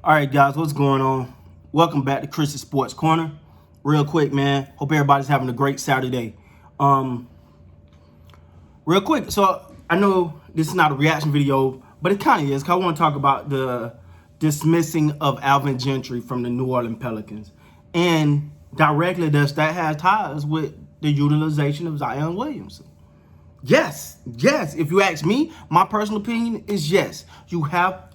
All right, guys, what's going on? Welcome back to Chris's Sports Corner. Real quick, man. Hope everybody's having a great Saturday. Real quick, so I know this is not a reaction video, but it kind of is, because I want to talk about the dismissing of Alvin Gentry from the New Orleans Pelicans. And directly, that has ties with the utilization of Zion Williamson. Yes. If you ask me, my personal opinion is yes.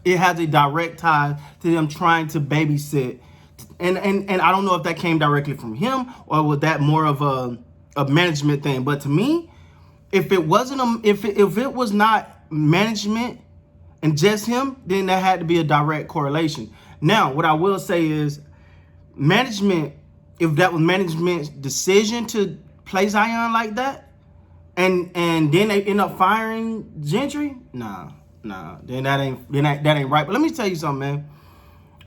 It has a direct tie to them trying to babysit, and I don't know if that came directly from him or was that more of a management thing. But to me, if it wasn't if it was not management and just him, then there had to be a direct correlation. Now, what I will say is, management, if that was management's decision to play Zion like that, and then they end up firing Gentry, nah, then that ain't right. But let me tell you something, man.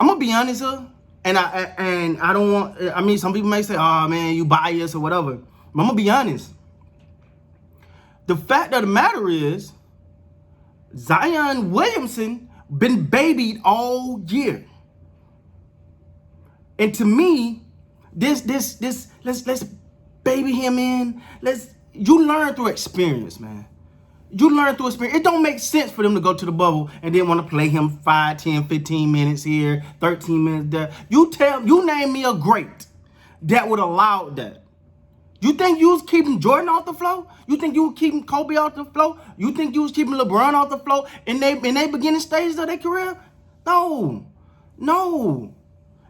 I'm gonna be honest here, and I don't want. I mean, some people may say, "Oh man, you biased or whatever." But I'm gonna be honest. The fact of the matter is, Zion Williamson been babied all year, and to me, let's baby him in. You learn through experience, man. You learn through experience. It don't make sense for them to go to the bubble and then want to play him 5, 10, 15 minutes here, 13 minutes there. You name me a great that would allow that. You think you was keeping Jordan off the floor? You think you was keeping Kobe off the floor? You think you was keeping LeBron off the floor in they beginning stages of their career? No.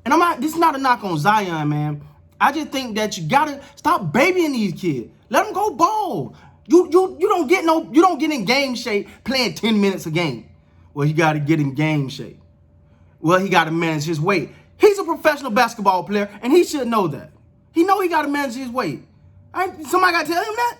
And this is not a knock on Zion, man. I just think that you gotta stop babying these kids. Let them go ball. You don't get in game shape playing 10 minutes a game. Well, he got to get in game shape. Well, he got to manage his weight. He's a professional basketball player, and he should know that. He got to manage his weight. Somebody got to tell him that.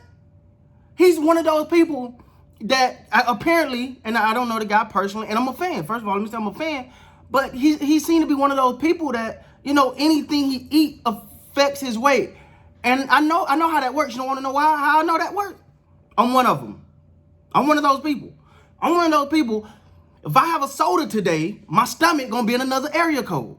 He's one of those people that apparently, and I don't know the guy personally, and I'm a fan. First of all, let me say I'm a fan. But he seemed to be one of those people that, anything he eat affects his weight. And I know how that works. You don't want to know how I know that works? I'm one of them. I'm one of those people. If I have a soda today, my stomach gonna be in another area code.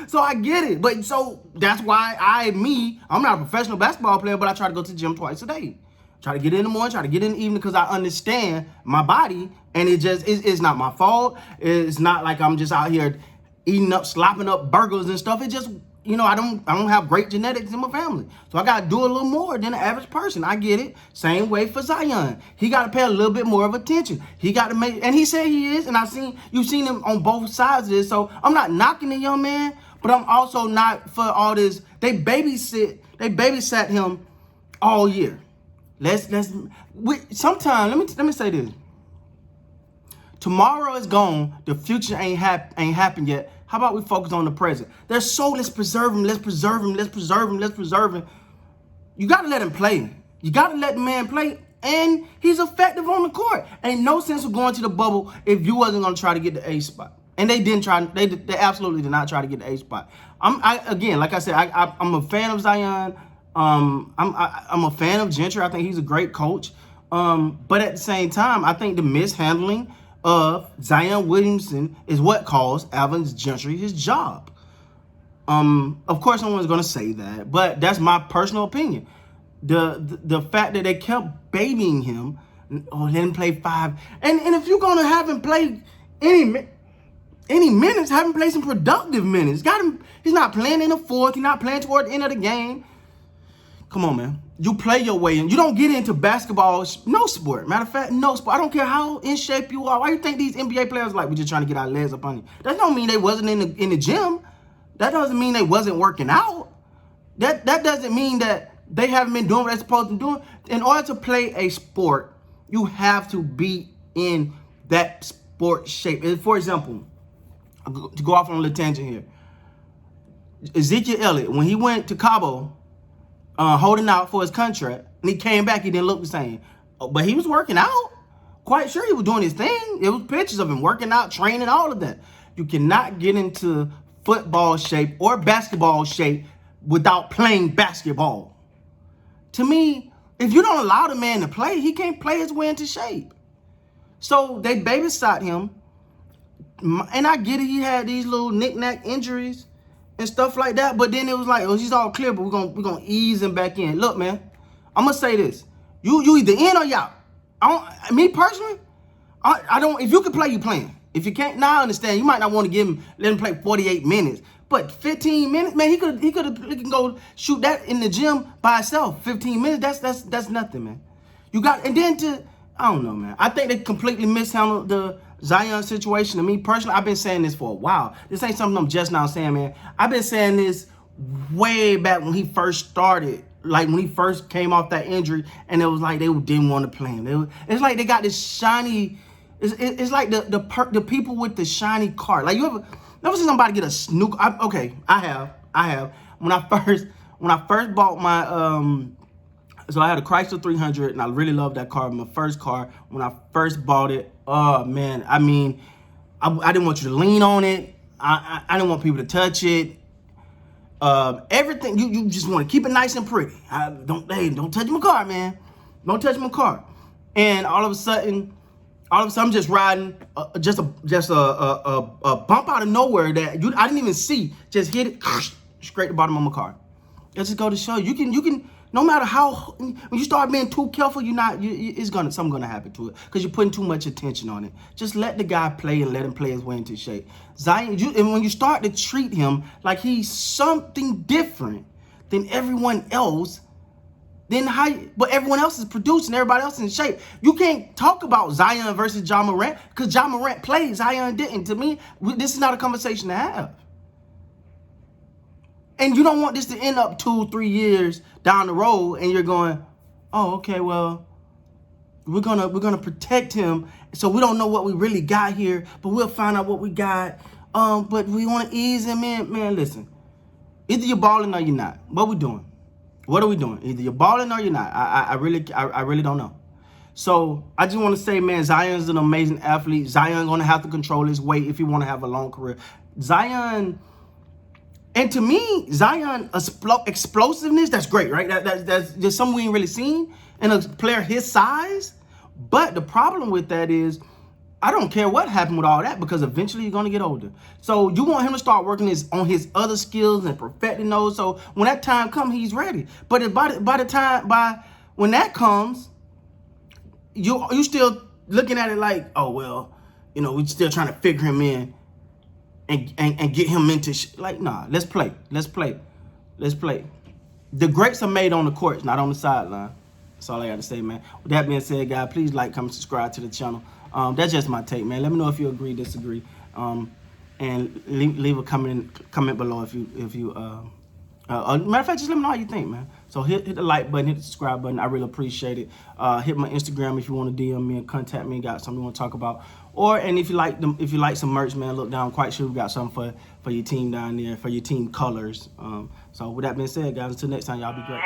So I get it. But so that's why I'm not a professional basketball player, but I try to go to the gym twice a day. Try to get in the morning, try to get in the evening, because I understand my body, and it's not my fault. It's not like I'm just out here slopping up burgers and stuff. It just, I don't have great genetics in my family. So I got to do a little more than the average person. I get it. Same way for Zion. He got to pay a little bit more of attention. He got to and he said he is, and you've seen him on both sides of this. So I'm not knocking the young man, but I'm also not for all this. They babysat him all year. Sometimes, let me say this. Tomorrow is gone. The future ain't happened yet. How about we focus on the present? Let's preserve him. Let's preserve him. You got to let him play. You got to let the man play, and he's effective on the court. Ain't no sense of going to the bubble if you wasn't going to try to get the A spot. And they didn't try. They absolutely did not try to get the A spot. Again, like I said, I'm a fan of Zion. I'm a fan of Gentry. I think he's a great coach. But at the same time, I think the mishandling of Zion Williamson is what caused Alvin Gentry his job. Of course, no one's going to say that, but that's my personal opinion. The fact that they kept babying him, let him play 5, and if you're going to have him play any minutes, have him play some productive minutes. He's not playing in the fourth. He's not playing toward the end of the game. Come on, man. You play your way in. You don't get into basketball, no sport. Matter of fact, no sport. I don't care how in shape you are. Why you think these NBA players we just trying to get our legs up on you? That don't mean they wasn't in the gym. That doesn't mean they wasn't working out. That doesn't mean that they haven't been doing what they're supposed to be doing. In order to play a sport, you have to be in that sport shape. For example, to go off on a little tangent here, Ezekiel Elliott, when he went to Cabo, holding out for his contract, and he came back, he didn't look the same. But he was working out. Quite sure he was doing his thing. It was pictures of him working out, training, all of that. You cannot get into football shape or basketball shape without playing basketball. To me, if you don't allow the man to play, he can't play his way into shape. So they babysat him And I get it, he had these little knick-knack injuries and stuff like that. But then it was like, oh, he's all clear, but we're gonna ease him back in. Look, man, I'm gonna say this: you either in or you out. Me personally, I don't. If you can play, you playing. If you can't, now I understand. You might not want to let him play 48 minutes, but 15 minutes, man, he can go shoot that in the gym by himself. 15 minutes, that's nothing, man. And then I don't know, man. I think they completely mishandled the Zion situation. To me personally, I've been saying this for a while. This ain't something I'm just now saying, man. I've been saying this way back when he first started. Like when he first came off that injury, and it was like they didn't want to play him. It's like they got this shiny. It's like the people with the shiny card. Like you ever see somebody get a snook? I have. When I first bought my so I had a Chrysler 300, and I really loved that car. My first car. When I first bought it, oh man, I mean, I didn't want you to lean on it. I didn't want people to touch it. Everything you just want to keep it nice and pretty. Don't touch my car, man. Don't touch my car. And all of a sudden, I'm just riding, just a bump out of nowhere that I didn't even see. Just hit it straight to the bottom of my car. Let's just go to show you can no matter how, when you start being too careful, something gonna happen to it because you're putting too much attention on it. Just let the guy play and let him play his way into shape. Zion, and when you start to treat him like he's something different than everyone else, but everyone else is producing, everybody else is in shape. You can't talk about Zion versus Ja Morant because Ja Morant played, Zion didn't. To me, this is not a conversation to have. And you don't want this to end up 2-3 years down the road, and you're going, oh, okay, well, we're gonna protect him, so we don't know what we really got here, but we'll find out what we got. But we want to ease him in. Man, listen, either you're balling or you're not. What we doing? What are we doing? Either you're balling or you're not. I really don't know. So I just want to say, man, Zion's an amazing athlete. Zion gonna have to control his weight if he want to have a long career. Zion, and to me, Zion explosiveness, that's great, right? That's just something we ain't really seen in a player his size. But the problem with that is, I don't care what happened with all that because eventually you're going to get older. So you want him to start working on his other skills and perfecting those. So when that time comes, he's ready. But when that comes, you still looking at it like, oh, well, we're still trying to figure him in and get him into like, nah, let's play. The greats are made on the courts, not on the sideline. That's all I got to say, man. With that being said, guys, please like, comment, subscribe to the channel. That's just my take, man. Let me know if you agree, disagree, and leave a comment below if you matter of fact, just let me know how you think, man. So hit the like button, hit the subscribe button. I really appreciate it. Hit my Instagram if you want to DM me and contact me. Got something you want to talk about, and if you like some merch, man, look down. I'm quite sure we got something for your team down there, for your team colors. So with that being said, guys, until next time, y'all be great.